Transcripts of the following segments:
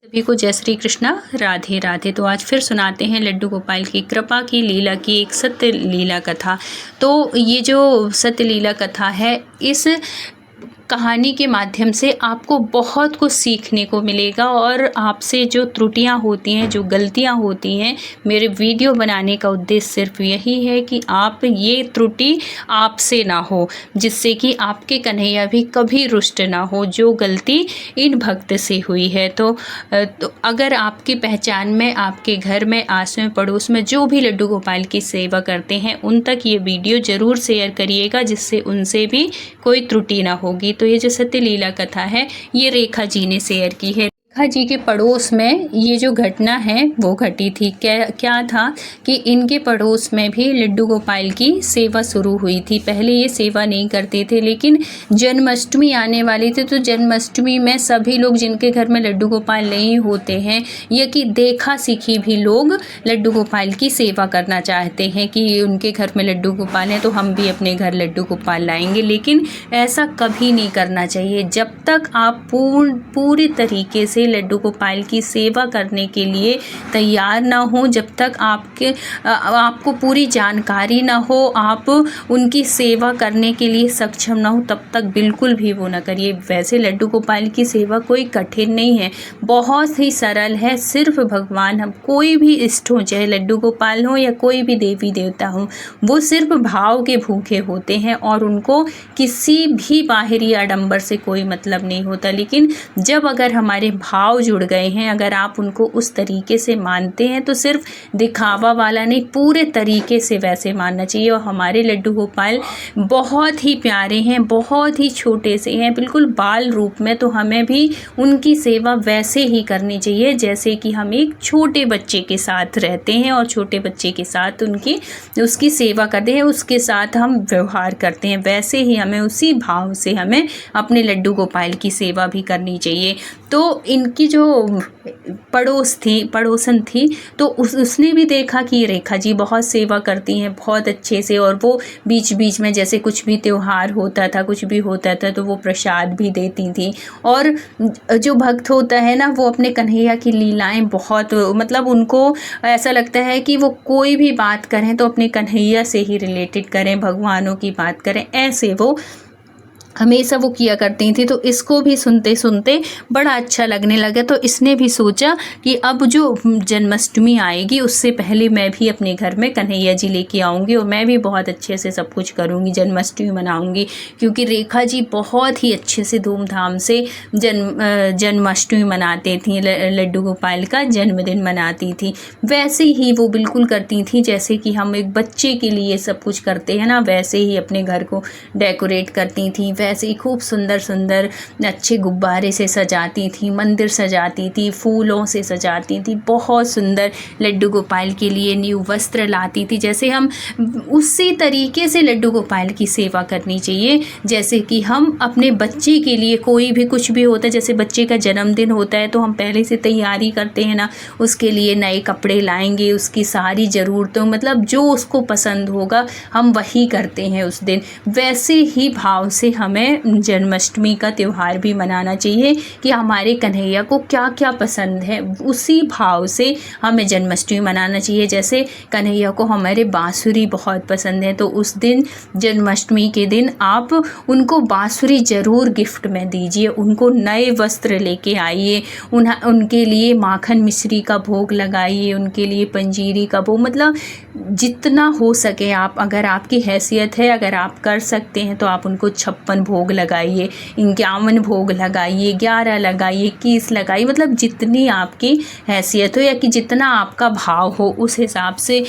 सभी को जय श्री कृष्णा, राधे राधे। तो आज फिर सुनाते हैं लड्डू गोपाल की कृपा की लीला की एक सत्य लीला कथा। तो ये जो सत्य लीला कथा है, इस कहानी के माध्यम से आपको बहुत कुछ सीखने को मिलेगा और आपसे जो त्रुटियां होती हैं, जो गलतियां होती हैं, मेरे वीडियो बनाने का उद्देश्य सिर्फ यही है कि आप ये त्रुटि आपसे ना हो, जिससे कि आपके कन्हैया भी कभी रुष्ट ना हो, जो गलती इन भक्त से हुई है। तो अगर आपकी पहचान में, आपके घर में, आस में, पड़ोस में जो भी लड्डू गोपाल की सेवा करते हैं, उन तक ये वीडियो ज़रूर शेयर करिएगा, जिससे उनसे भी कोई त्रुटि ना होगी। तो ये जो सत्य लीला कथा है, ये रेखा जी ने शेयर की है। रेखा जी के पड़ोस में ये जो घटना है वो घटी थी। क्या था कि इनके पड़ोस में भी लड्डू गोपाल की सेवा शुरू हुई थी। पहले ये सेवा नहीं करते थे, लेकिन जन्माष्टमी आने वाली थी, तो जन्माष्टमी में सभी लोग जिनके घर में लड्डू गोपाल नहीं होते हैं, या कि देखा सीखी भी लोग लड्डू गोपाल की सेवा करना चाहते हैं कि उनके घर में लड्डू गोपाल हैं तो हम भी अपने घर लड्डू गोपाल लाएंगे। लेकिन ऐसा कभी नहीं करना चाहिए। जब तक आप पूरी तरीके से लड्डू गोपाल की सेवा करने के लिए तैयार ना हो, जब तक आपको पूरी जानकारी ना हो, आप उनकी सेवा करने के लिए सक्षम ना हो, तब तक बिल्कुल भी वो ना करिए। वैसे लड्डू गोपाल की सेवा कोई कठिन नहीं है, बहुत ही सरल है। सिर्फ भगवान, हम कोई भी इष्ट हो, चाहे लड्डू गोपाल हो या कोई भी देवी देवता हो, वो सिर्फ भाव के भूखे होते हैं और उनको किसी भी बाहरी आडंबर से कोई मतलब नहीं होता। लेकिन जब अगर हमारे भाव जुड़ गए हैं, अगर आप उनको उस तरीके से मानते हैं, तो सिर्फ दिखावा वाला नहीं, पूरे तरीके से वैसे मानना चाहिए। और हमारे लड्डू गोपाल बहुत ही प्यारे हैं, बहुत ही छोटे से हैं, बिल्कुल बाल रूप में। तो हमें भी उनकी सेवा वैसे ही करनी चाहिए जैसे कि हम एक छोटे बच्चे के साथ रहते हैं और छोटे बच्चे के साथ उसकी सेवा करते हैं, उसके साथ हम व्यवहार करते हैं, वैसे ही हमें उसी भाव से हमें अपने लड्डू गोपाल की सेवा भी करनी चाहिए। तो इनकी जो पड़ोसन थी, तो उसने भी देखा कि रेखा जी बहुत सेवा करती हैं, बहुत अच्छे से, और वो बीच बीच में जैसे कुछ भी त्यौहार होता था, कुछ भी होता था, तो वो प्रसाद भी देती थी। और जो भक्त होता है ना, वो अपने कन्हैया की लीलाएं बहुत, मतलब उनको ऐसा लगता है कि वो कोई भी बात करें तो अपने कन्हैया से ही रिलेटेड करें, भगवानों की बात करें, ऐसे वो हमेशा वो किया करती थी। तो इसको भी सुनते सुनते बड़ा अच्छा लगने लगा। तो इसने भी सोचा कि अब जो जन्माष्टमी आएगी, उससे पहले मैं भी अपने घर में कन्हैया जी लेके आऊँगी और मैं भी बहुत अच्छे से सब कुछ करूँगी, जन्माष्टमी मनाऊँगी। क्योंकि रेखा जी बहुत ही अच्छे से धूमधाम से जन्माष्टमी मनाती थी, लड्डू गोपाल का जन्मदिन मनाती थी। वैसे ही वो बिल्कुल करती थी जैसे कि हम एक बच्चे के लिए सब कुछ करते हैं ना, वैसे ही अपने घर को डेकोरेट करती थी। वैसे ही खूब सुंदर सुंदर अच्छे गुब्बारे से सजाती थी, मंदिर सजाती थी, फूलों से सजाती थी, बहुत सुंदर लड्डू गोपाल के लिए न्यू वस्त्र लाती थी। जैसे हम उसी तरीके से लड्डू गोपाल की सेवा करनी चाहिए जैसे कि हम अपने बच्चे के लिए, कोई भी कुछ भी होता है, जैसे बच्चे का जन्मदिन होता है तो हम पहले से तैयारी करते हैं ना, उसके लिए नए कपड़े लाएंगे, उसकी सारी ज़रूरतों, मतलब जो उसको पसंद होगा हम वही करते हैं उस दिन। वैसे ही भाव से हमें जन्माष्टमी का त्यौहार भी मनाना चाहिए कि हमारे कन्हैया को क्या क्या पसंद है, उसी भाव से हमें जन्माष्टमी मनाना चाहिए। जैसे कन्हैया को हमारे बांसुरी बहुत पसंद है, तो उस दिन जन्माष्टमी के दिन आप उनको बांसुरी ज़रूर गिफ्ट में दीजिए, उनको नए वस्त्र लेके आइए, उनके लिए माखन मिश्री का भोग लगाइए, उनके लिए पंजीरी का भोग, मतलब जितना हो सके आप, अगर आपकी हैसियत है, अगर आप कर सकते हैं तो आप उनको 56 भोग लगाइए, 51 भोग लगाइए, 11 लगाइए, 21 लगाइए, मतलब जितनी आपकी हैसियत हो या कि जितना आपका भाव हो उस हिसाब से।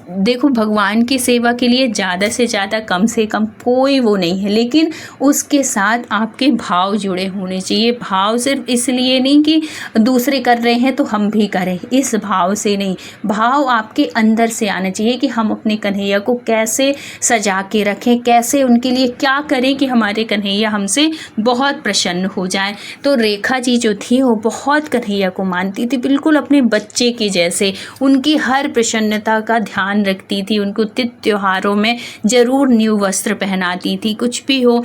देखो, भगवान की सेवा के लिए ज़्यादा से ज़्यादा, कम से कम कोई वो नहीं है, लेकिन उसके साथ आपके भाव जुड़े होने चाहिए। भाव सिर्फ इसलिए नहीं कि दूसरे कर रहे हैं तो हम भी करें, इस भाव से नहीं, भाव आपके अंदर से आना चाहिए कि हम अपने कन्हैया को कैसे सजा के रखें, कैसे उनके लिए क्या करें कि हमारे कन्हैया हमसे बहुत प्रसन्न हो जाए। तो रेखा जी जो थी वो बहुत कन्हैया को मानती थी, बिल्कुल अपने बच्चे के जैसे, उनकी हर प्रसन्नता का ध्यान रखती थी, उनको त्योहारों में ज़रूर न्यू वस्त्र पहनाती थी, कुछ भी हो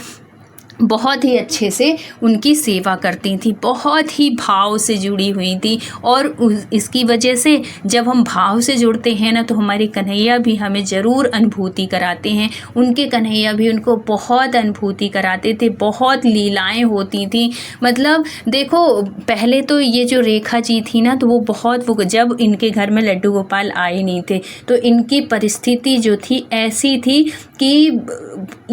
बहुत ही अच्छे से उनकी सेवा करती थी, बहुत ही भाव से जुड़ी हुई थी। और इसकी वजह से जब हम भाव से जुड़ते हैं ना, तो हमारे कन्हैया भी हमें ज़रूर अनुभूति कराते हैं। उनके कन्हैया भी उनको बहुत अनुभूति कराते थे, बहुत लीलाएं होती थी। मतलब देखो, पहले तो ये जो रेखा जी थी ना, तो वो जब इनके घर में लड्डू गोपाल आए नहीं थे, तो इनकी परिस्थिति जो थी ऐसी थी कि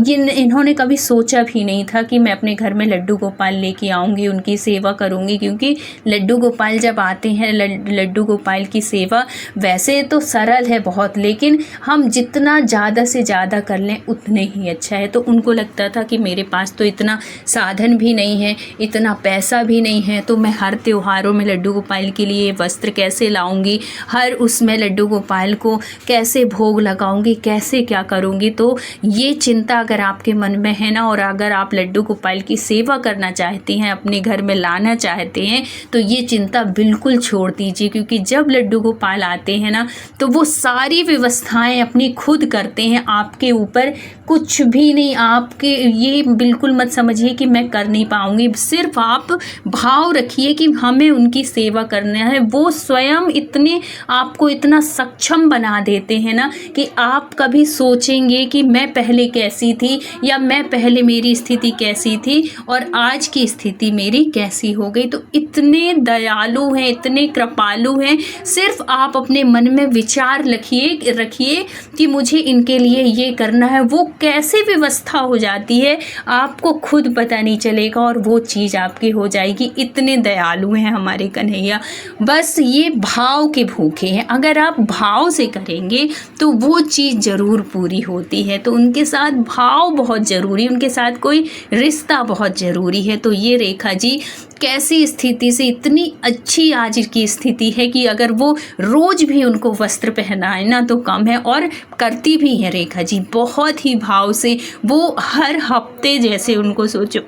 इन्होंने कभी सोचा भी नहीं था कि मैं अपने घर में लड्डू गोपाल लेके आऊँगी, उनकी सेवा करूँगी। क्योंकि लड्डू गोपाल जब आते हैं, लड्डू गोपाल की सेवा वैसे तो सरल है बहुत, लेकिन हम जितना ज़्यादा से ज़्यादा कर लें उतने ही अच्छा है। तो उनको लगता था कि मेरे पास तो इतना साधन भी नहीं है, इतना पैसा भी नहीं है, तो मैं हर त्योहारों में लड्डू गोपाल के लिए वस्त्र कैसे लाऊंगी, हर उसमें लड्डू गोपाल को कैसे भोग लगाऊंगी, कैसे क्या करूंगी। तो ये चिंता अगर आपके मन में है ना, और अगर आप लड्डू गोपाल की सेवा करना चाहती हैं, अपने घर में लाना चाहते हैं, तो ये चिंता बिल्कुल छोड़ दीजिए। क्योंकि जब लड्डू गोपाल आते हैं ना, तो वो सारी व्यवस्थाएं अपनी खुद करते हैं, आपके ऊपर कुछ भी नहीं। आपके ये बिल्कुल मत समझिए कि मैं कर नहीं पाऊंगी, सिर्फ आप भाव रखिए कि हमें उनकी सेवा करना है। वो स्वयं इतने आपको इतना सक्षम बना देते हैं ना, कि आप कभी सोचेंगे कि मैं पहले कैसी थी, या मैं पहले मेरी स्थिति कैसी थी और आज की स्थिति मेरी कैसी हो गई। तो इतने दयालु हैं, इतने कृपालु हैं। सिर्फ आप अपने मन में विचार रखिए कि मुझे इनके लिए ये करना है, वो कैसे व्यवस्था हो जाती है आपको खुद पता नहीं चलेगा, और वो चीज़ आपकी हो जाएगी। इतने दयालु हैं हमारे कन्हैया। बस ये भाव के भूखे हैं, अगर आप भाव से करेंगे तो वो चीज़ ज़रूर पूरी होती है। तो उनके साथ भाव बहुत ज़रूरी, उनके साथ कोई रिश्ता बहुत ज़रूरी है। तो ये रेखा जी कैसी स्थिति से इतनी अच्छी आज की स्थिति है कि अगर वो रोज़ भी उनको वस्त्र पहनाए ना तो कम है, और करती भी हैं रेखा जी बहुत ही भाव से। वो हर हफ्ते जैसे उनको सोचो,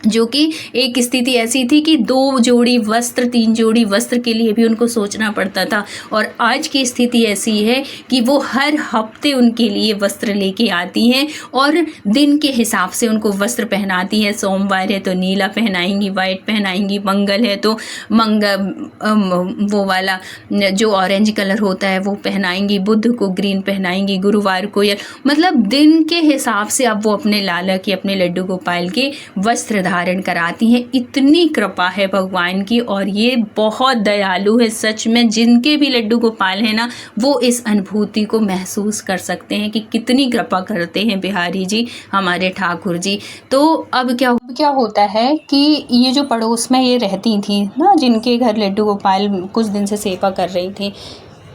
जो कि एक स्थिति ऐसी थी कि 2 जोड़ी वस्त्र 3 जोड़ी वस्त्र के लिए भी उनको सोचना पड़ता था, और आज की स्थिति ऐसी है कि वो हर हफ्ते उनके लिए वस्त्र लेके आती हैं, और दिन के हिसाब से उनको वस्त्र पहनाती हैं। सोमवार है तो नीला पहनाएंगी, वाइट पहनाएंगी, मंगल है तो वो वाला जो ऑरेंज कलर होता है वो पहनाएंगी, बुध को ग्रीन पहनाएंगी, गुरुवार को मतलब दिन के हिसाब से अब वो अपने लाला के, अपने लड्डू गोपाल के वस्त्र धारण कराती हैं। इतनी कृपा है भगवान की, और ये बहुत दयालु है सच में। जिनके भी लड्डू गोपाल हैं ना, वो इस अनुभूति को महसूस कर सकते हैं कि कितनी कृपा करते हैं बिहारी जी, हमारे ठाकुर जी। तो अब क्या होता है कि ये जो पड़ोस में ये रहती थी ना, जिनके घर लड्डू गोपाल कुछ दिन से सेवा कर रही थी,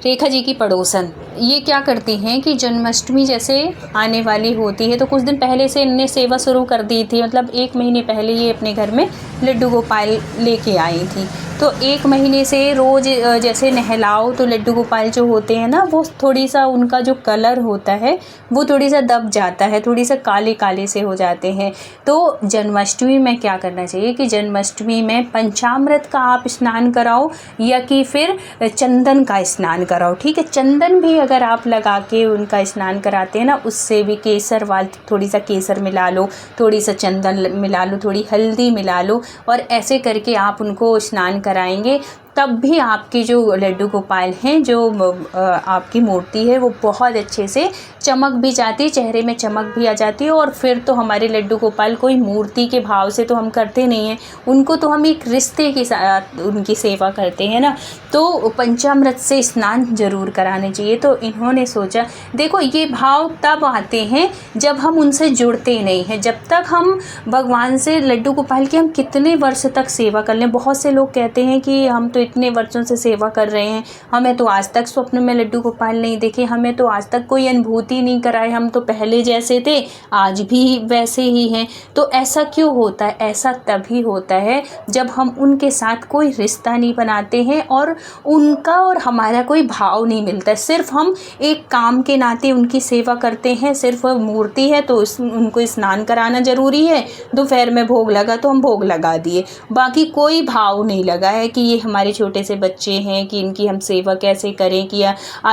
रेखा जी की पड़ोसन, ये क्या करती हैं कि जन्माष्टमी जैसे आने वाली होती है तो कुछ दिन पहले से इनने सेवा शुरू कर दी थी। मतलब 1 महीने पहले ये अपने घर में लड्डू गोपाल लेके आई थी। तो 1 महीने से रोज़ जैसे नहलाओ तो लड्डू गोपाल जो होते हैं ना, वो थोड़ी सा उनका जो कलर होता है वो थोड़ी सा दब जाता है, थोड़ी सा काले काले से हो जाते हैं। तो जन्माष्टमी में क्या करना चाहिए कि जन्माष्टमी में पंचामृत का आप स्नान कराओ, या कि फिर चंदन का स्नान कराओ। ठीक है, चंदन भी अगर आप लगा के उनका स्नान कराते हैं ना, उससे भी केसर थोड़ी सा केसर मिला लो, थोड़ी सा चंदन मिला लो, थोड़ी हल्दी मिला लो, और ऐसे करके आप उनको स्नान कराएंगे, तब भी आपके जो लड्डू गोपाल हैं, जो आपकी मूर्ति है, वो बहुत अच्छे से चमक भी जाती है, चेहरे में चमक भी आ जाती है। और फिर तो हमारे लड्डू गोपाल कोई मूर्ति के भाव से तो हम करते नहीं हैं, उनको तो हम एक रिश्ते के साथ उनकी सेवा करते हैं ना। तो पंचामृत से स्नान जरूर कराने चाहिए। तो इन्होंने सोचा, देखो ये भाव तब आते हैं जब हम उनसे जुड़ते नहीं हैं। जब तक हम भगवान से, लड्डू गोपाल की हम कितने वर्ष तक सेवा कर लें। बहुत से लोग कहते हैं कि हम तो इतने वर्षों से सेवा कर रहे हैं, हमें तो आज तक स्वप्न में लड्डू गोपाल नहीं देखे, हमें तो आज तक कोई अनुभूति नहीं कराए, हम तो पहले जैसे थे आज भी वैसे ही हैं। तो ऐसा क्यों होता है? ऐसा तभी होता है जब हम उनके साथ कोई रिश्ता नहीं बनाते हैं, और उनका और हमारा कोई भाव नहीं मिलता है। सिर्फ हम एक काम के नाते उनकी सेवा करते हैं, सिर्फ मूर्ति है तो उनको स्नान कराना ज़रूरी है, दोपहर में भोग लगा तो हम भोग लगा दिए, बाकी कोई भाव नहीं लगा है कि ये हमारे छोटे से बच्चे हैं कि इनकी हम सेवा कैसे करें, कि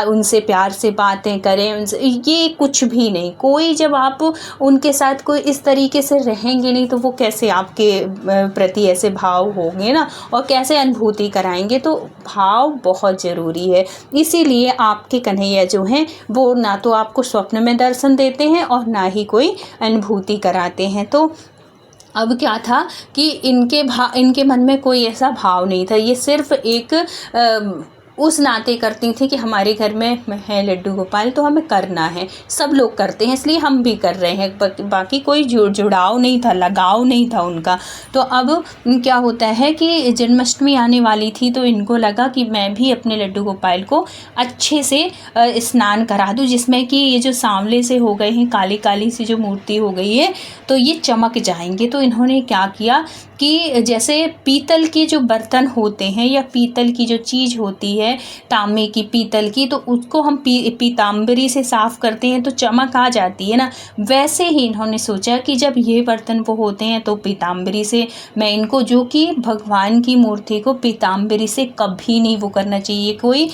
उनसे प्यार से बातें करें, उनसे ये कुछ भी नहीं। कोई जब आप उनके साथ कोई इस तरीके से रहेंगे नहीं तो वो कैसे आपके प्रति ऐसे भाव होंगे ना, और कैसे अनुभूति कराएंगे। तो भाव बहुत ज़रूरी है। इसीलिए आपके कन्हैया जो हैं वो ना तो आपको स्वप्न में दर्शन देते हैं और ना ही कोई अनुभूति कराते हैं। तो अब क्या था कि इनके मन में कोई ऐसा भाव नहीं था। ये सिर्फ एक उस नाते करती थी कि हमारे घर में है लड्डू गोपाल तो हमें करना है, सब लोग करते हैं इसलिए हम भी कर रहे हैं। बाकी कोई जुड़ाव नहीं था, लगाव नहीं था उनका। तो अब क्या होता है कि जन्माष्टमी आने वाली थी तो इनको लगा कि मैं भी अपने लड्डू गोपाल को अच्छे से स्नान करा दूँ, जिसमें कि ये जो सांवले से हो गए हैं, काली काली सी जो मूर्ति हो गई है, तो ये चमक जाएंगे। तो इन्होंने क्या किया कि जैसे पीतल के जो बर्तन होते हैं या पीतल की जो चीज़ होती है, तांबे की, पीतल की, तो उसको हम पीताम्बरी से साफ़ करते हैं तो चमक आ जाती है ना। वैसे ही इन्होंने सोचा कि जब ये बर्तन वो होते हैं तो पीताम्बरी से मैं इनको, जो कि भगवान की मूर्ति को पीताम्बरी से कभी नहीं वो करना चाहिए। कोई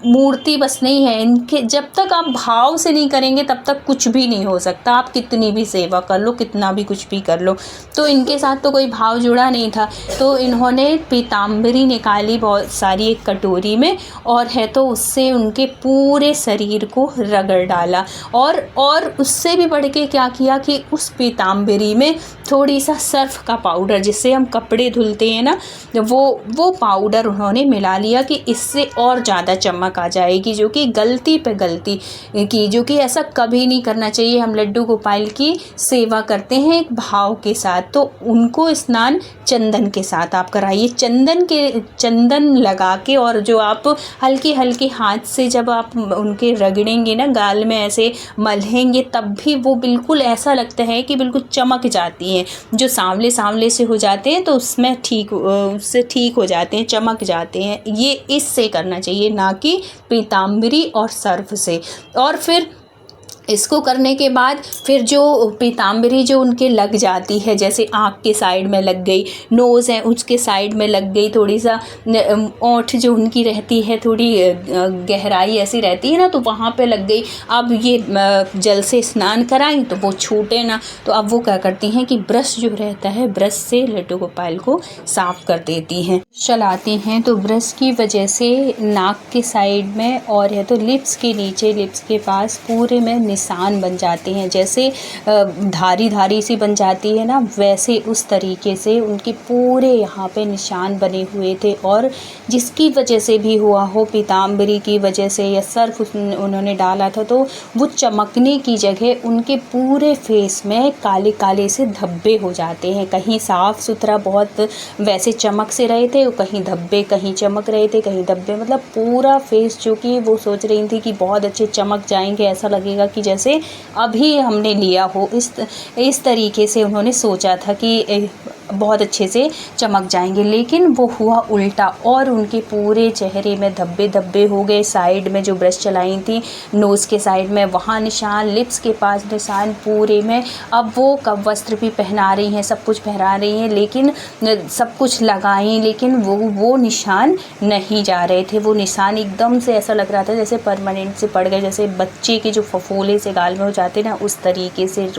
मूर्ति बस नहीं है इनके, जब तक आप भाव से नहीं करेंगे तब तक कुछ भी नहीं हो सकता। आप कितनी भी सेवा कर लो, कितना भी कुछ भी कर लो, तो इनके साथ तो कोई भाव जुड़ा नहीं था। तो इन्होंने पीताम्बरी निकाली बहुत सारी एक कटोरी में, और है तो उससे उनके पूरे शरीर को रगड़ डाला। और उससे भी बढ़ के क्या किया कि उस पीताम्बरी में थोड़ी सा सर्फ का पाउडर, जिससे हम कपड़े धुलते हैं ना, वो पाउडर उन्होंने मिला लिया कि इससे और ज़्यादा चमक आ जाएगी। जो कि गलती पे गलती की, जो कि ऐसा कभी नहीं करना चाहिए। हम लड्डू गोपाल की सेवा करते हैं एक भाव के साथ, तो उनको स्नान चंदन के साथ आप कराइए। चंदन लगा के, और जो आप हल्के हल्के हाथ से जब आप उनके रगड़ेंगे ना, गाल में ऐसे मलेंगे, तब भी वो बिल्कुल ऐसा लगता है कि बिल्कुल चमक जाती हैं। जो सांवले सांवले से हो जाते हैं तो उसमें उससे ठीक हो जाते हैं, चमक जाते हैं। ये इससे करना चाहिए, ना कि पीताम्बरी और सर्फ से। और फिर इसको करने के बाद फिर जो पीताम्बरी जो उनके लग जाती है, जैसे आँख के साइड में लग गई, नोज़ है उसके साइड में लग गई, थोड़ी सा ओंठ जो उनकी रहती है थोड़ी गहराई ऐसी रहती है ना, तो वहाँ पे लग गई। अब ये जल से स्नान कराएं तो वो छूटे ना, तो अब वो क्या करती हैं कि ब्रश जो रहता है, ब्रश से लड्डू गोपाल को साफ़ कर देती हैं, चलाती हैं। तो ब्रश की वजह से नाक के साइड में और है तो लिप्स के नीचे, लिप्स के पास पूरे में निशान बन जाते हैं। जैसे धारी धारी सी बन जाती है ना, वैसे उस तरीके से उनके पूरे यहाँ पे निशान बने हुए थे। और जिसकी वजह से भी हुआ हो, पीताम्बरी की वजह से या सर्फ उन्होंने डाला था, तो वो चमकने की जगह उनके पूरे फेस में काले काले से धब्बे हो जाते हैं। कहीं साफ़ सुथरा बहुत वैसे चमक से रहे थे, कहीं धब्बे, कहीं चमक रहे थे, कहीं धब्बे, मतलब पूरा फेस जो कि वो सोच रही थी कि बहुत अच्छे चमक जाएंगे, ऐसा लगेगा कि जैसे अभी हमने लिया हो। इस तरीके से उन्होंने सोचा था कि बहुत अच्छे से चमक जाएंगे, लेकिन वो हुआ उल्टा, और उनके पूरे चेहरे में धब्बे धब्बे हो गए। साइड में जो ब्रश चलाई थी, नोज़ के साइड में वहाँ निशान, लिप्स के पास निशान, पूरे में। अब वो कब वस्त्र भी पहना रही हैं, सब कुछ पहना रही हैं, लेकिन सब कुछ लगाई, लेकिन वो निशान नहीं जा रहे थे। वो निशान एकदम से ऐसा लग रहा था जैसे परमानेंट से पड़ गए, जैसे बच्चे के जो फफोले से गाल में हो जाते ना, उस तरीके से,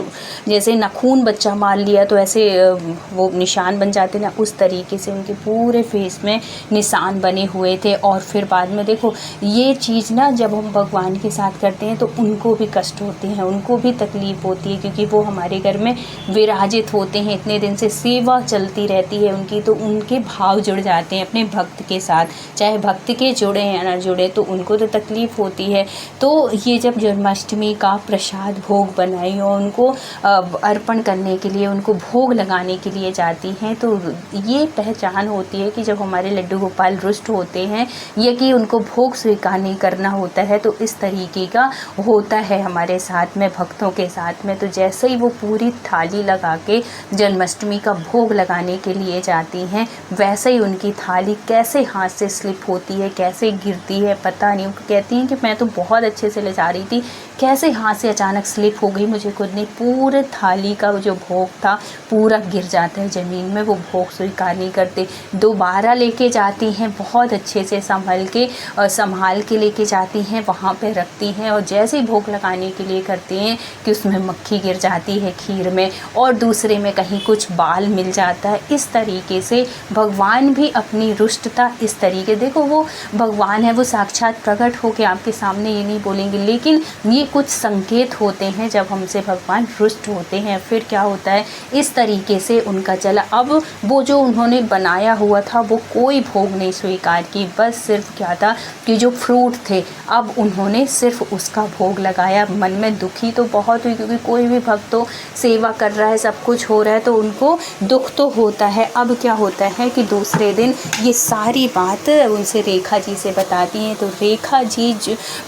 जैसे नाखून बच्चा मार लिया तो ऐसे वो निशान बन जाते ना, उस तरीके से उनके पूरे फेस में निशान बने हुए थे। और फिर बाद में देखो, ये चीज़ ना जब हम भगवान के साथ करते हैं तो उनको भी कष्ट होते हैं, उनको भी तकलीफ़ होती है, क्योंकि वो हमारे घर में विराजित होते हैं, इतने दिन से सेवा चलती रहती है उनकी, तो उनके भाव जुड़ जाते हैं अपने भक्त के साथ। चाहे भक्त के जुड़े या ना जुड़े, तो उनको तो तकलीफ़ होती है। तो ये जब जन्माष्टमी का प्रसाद भोग बनाई और उनको अर्पण करने के लिए, उनको भोग लगाने के लिए जाती हैं, तो ये पहचान होती है कि जब हमारे लड्डू गोपाल रुष्ट होते हैं या कि उनको भोग स्वीकार नहीं करना होता है, तो इस तरीके का होता है हमारे साथ में, भक्तों के साथ में। तो जैसे ही वो पूरी थाली लगा के जन्माष्टमी का भोग लगाने के लिए जाती हैं, वैसे ही उनकी थाली कैसे हाथ से स्लिप होती है, कैसे गिरती है पता नहीं। उनको कहती हैं कि मैं तो बहुत अच्छे से ले जा रही थी, कैसे हाथ से अचानक स्लिप हो गई, मुझे खुद नहीं, पूरे थाली का जो भोग था पूरा गिर जाता है ज़मीन में वो भोग स्वीकार नहीं करते। दोबारा लेके जाती हैं, बहुत अच्छे से संभाल के लेके जाती हैं, वहाँ पे रखती हैं और जैसे ही भोग लगाने के लिए करती हैं कि उसमें मक्खी गिर जाती है खीर में और दूसरे में कहीं कुछ बाल मिल जाता है। इस तरीके से भगवान भी अपनी रुष्टता इस तरीके, देखो वो भगवान है, वो साक्षात प्रकट होकर आपके सामने ये नहीं बोलेंगे, लेकिन ये कुछ संकेत होते हैं जब हमसे भगवान रुष्ट होते हैं। फिर क्या होता है, इस तरीके से उनका चला। अब वो जो उन्होंने बनाया हुआ था वो कोई भोग नहीं स्वीकार की, बस सिर्फ क्या था कि जो फ्रूट थे अब उन्होंने सिर्फ उसका भोग लगाया। मन में दुखी तो बहुत हुई, क्योंकि कोई भी भक्त तो सेवा कर रहा है, सब कुछ हो रहा है तो उनको दुख तो होता है। अब क्या होता है कि दूसरे दिन ये सारी बात उनसे रेखा जी से बताती हैं, तो रेखा जी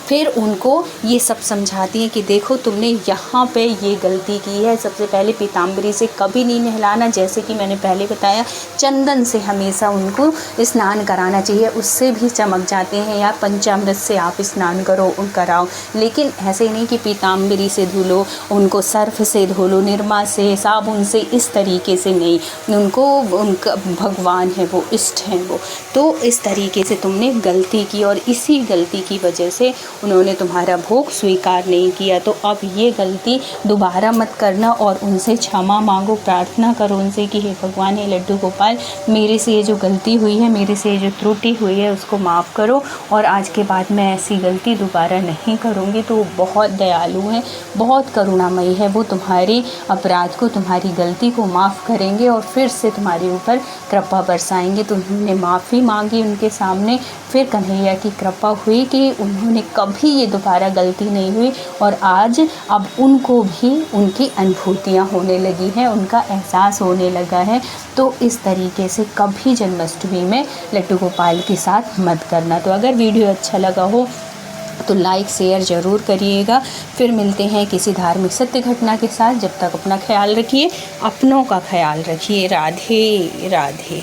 फिर उनको ये सब समझाती हैं कि देखो तुमने यहाँ पे ये गलती की है। सबसे पहले पीताम्बरी से कभी नहीं नहलाना, जैसे कि मैंने पहले बताया, चंदन से हमेशा उनको स्नान कराना चाहिए, उससे भी चमक जाते हैं। या पंचामृत से आप स्नान कराओ, लेकिन ऐसे नहीं कि पीताम्बरी से धो लो, उनको सर्फ से धो लो, निरमा से, साबुन से, इस तरीके से नहीं। उनका भगवान है, वो इष्ट हैं वो। तो इस तरीके से तुमने गलती की और इसी गलती की वजह से उन्होंने तुम्हारा भोग स्वीकार नहीं किया। तो अब ये गलती दोबारा मत करना और उनसे क्षमा मांगो, प्रार्थना करो उनसे कि हे भगवान, हे लड्डू गोपाल, मेरे से ये जो गलती हुई है, मेरे से ये जो त्रुटि हुई है, उसको माफ़ करो और आज के बाद मैं ऐसी गलती दोबारा नहीं करूँगी। तो वो बहुत दयालु हैं, बहुत करुणामयी है, वो तुम्हारे अपराध को, तुम्हारी गलती को माफ़ करेंगे और फिर से तुम्हारे ऊपर कृपा बरसाएंगे। तो उन्होंने माफ़ी मांगी उनके सामने, फिर कन्हैया की कृपा हुई कि उन्होंने कभी ये दोबारा गलती नहीं हुई और आज अब उनको भी उनकी अनुभूतियाँ होने लगी हैं, उनका एहसास होने लगा है। तो इस तरीके से कभी जन्माष्टमी में लड्डू गोपाल के साथ मत करना। तो अगर वीडियो अच्छा लगा हो तो लाइक शेयर ज़रूर करिएगा। फिर मिलते हैं किसी धार्मिक सत्य घटना के साथ। जब तक अपना ख्याल रखिए, अपनों का ख्याल रखिए। राधे राधे।